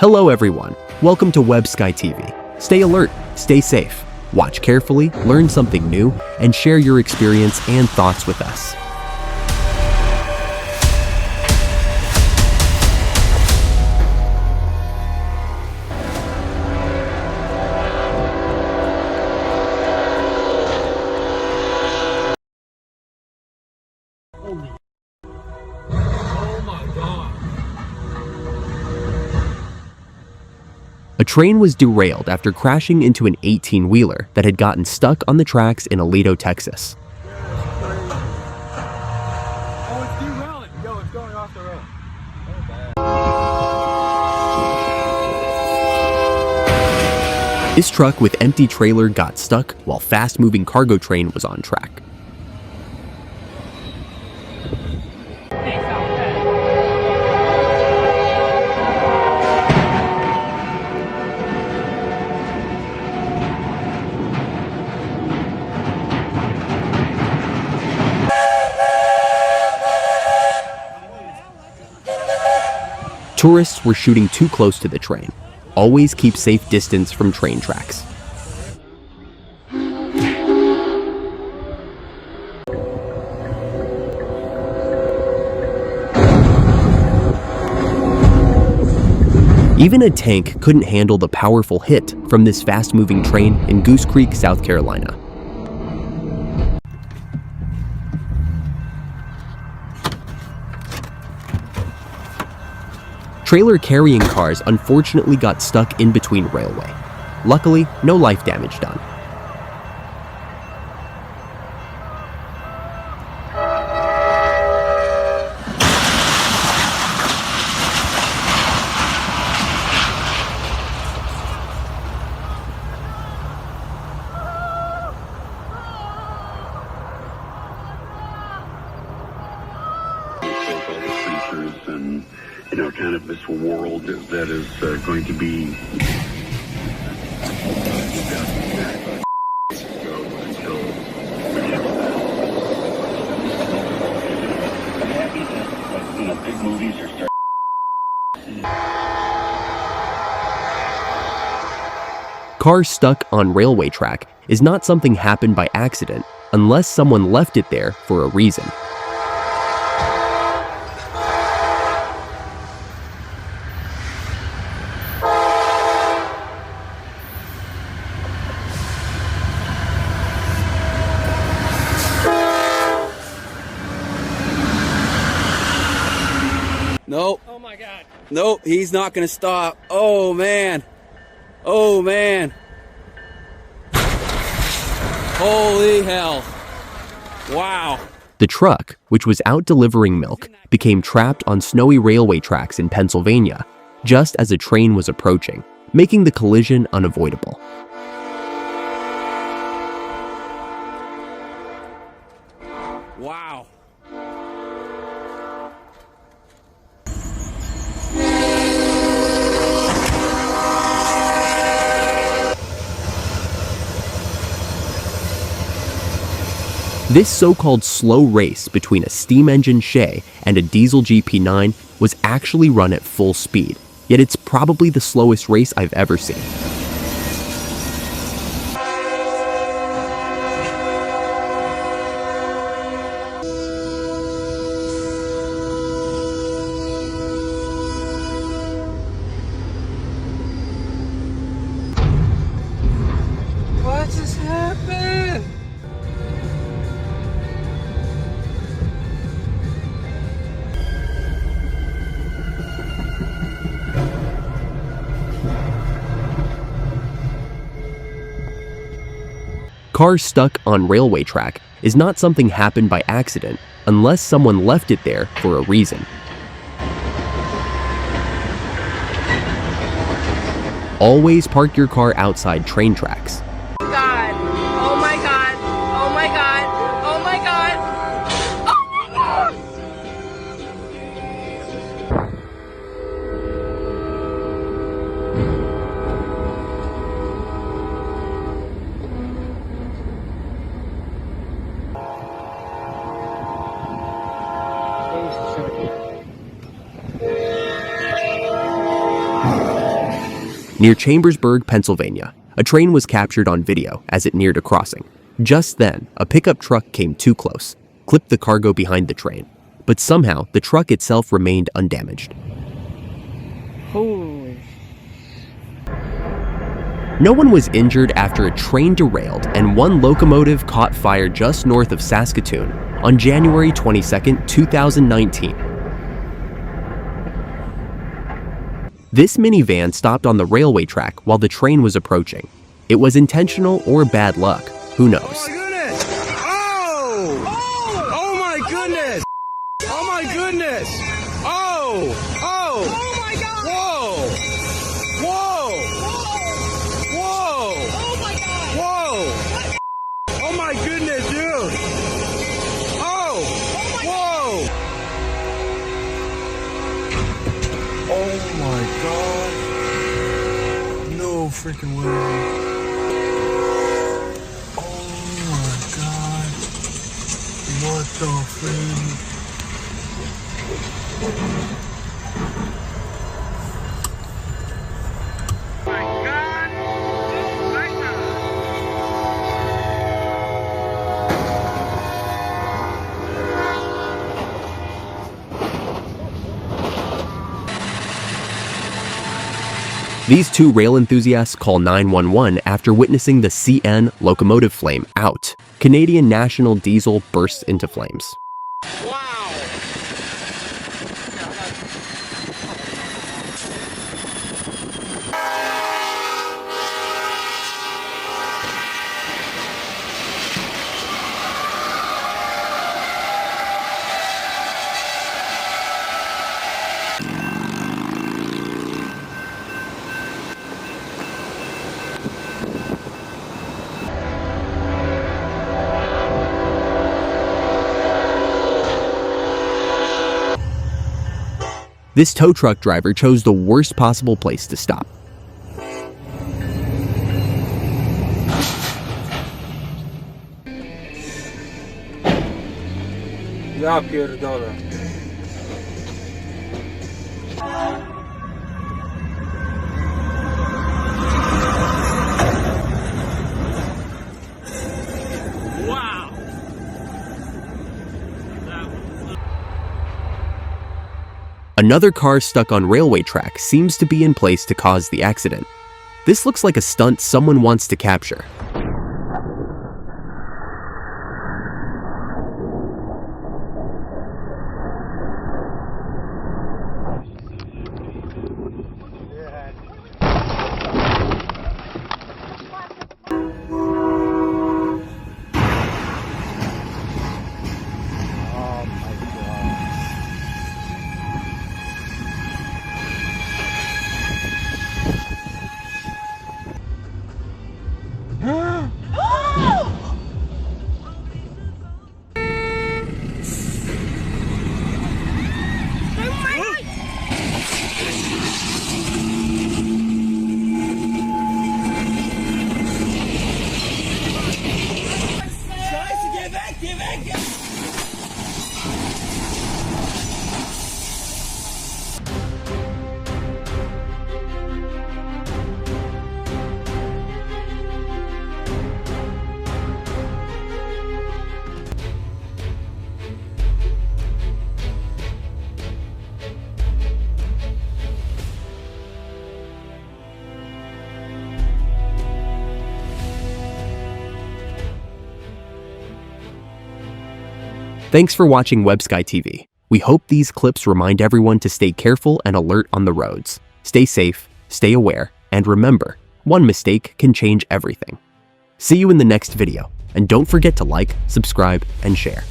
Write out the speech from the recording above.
Hello everyone, welcome to Web Sky TV. Stay alert, stay safe, watch carefully, learn something new, and share your experience and thoughts with us. Oh my God. A train was derailed after crashing into an 18-wheeler that had gotten stuck on the tracks in Aledo, Texas. Oh, it's derailing. Yo, it's going off the road. This truck with empty trailer got stuck while fast-moving cargo train was on track. Tourists were shooting too close to the train. Always keep safe distance from train tracks. Even a tank couldn't handle the powerful hit from this fast-moving train in Goose Creek, South Carolina. Trailer carrying cars unfortunately got stuck in between railway. Luckily, no life damage done. And kind of this world that is going to be big movies are starting. Cars stuck on railway track is not something happened by accident unless someone left it there for a reason. Nope. Oh my God. Nope, he's not gonna stop. Oh man. Oh man. Holy hell. Wow. The truck, which was out delivering milk, became trapped on snowy railway tracks in Pennsylvania just as a train was approaching, making the collision unavoidable. Wow. This so-called slow race between a steam engine Shay and a diesel GP9 was actually run at full speed, yet it's probably the slowest race I've ever seen. What just happened? Cars stuck on railway track is not something happened by accident unless someone left it there for a reason. Always park your car outside train tracks. God. Oh my God. Oh my God. Oh my God. Oh my God. Oh, Near Chambersburg, Pennsylvania, a train was captured on video as it neared a crossing. Just then, a pickup truck came too close, clipped the cargo behind the train, but somehow the truck itself remained undamaged. Holy. No one was injured after a train derailed and one locomotive caught fire just north of Saskatoon on January 22, 2019. This minivan stopped on the railway track while the train was approaching. It was intentional or bad luck, who knows? Oh my goodness! Oh! Oh! Oh my goodness! Oh my goodness! Oh! Oh! Oh my god! Whoa! Whoa! Whoa! Oh my god! Whoa! Oh my goodness, dude! Oh! Whoa! Oh my god. No freaking way. Oh my god. What the freak? These two rail enthusiasts call 911 after witnessing the CN locomotive flame out. Canadian National Diesel bursts into flames. Wow! This tow truck driver chose the worst possible place to stop. Ja pierdolę. Wow! Another car stuck on railway track seems to be in place to cause the accident. This looks like a stunt someone wants to capture. Thanks for watching WebSky TV. We hope these clips remind everyone to stay careful and alert on the roads. Stay safe, stay aware, and remember, one mistake can change everything. See you in the next video, and don't forget to like, subscribe, and share.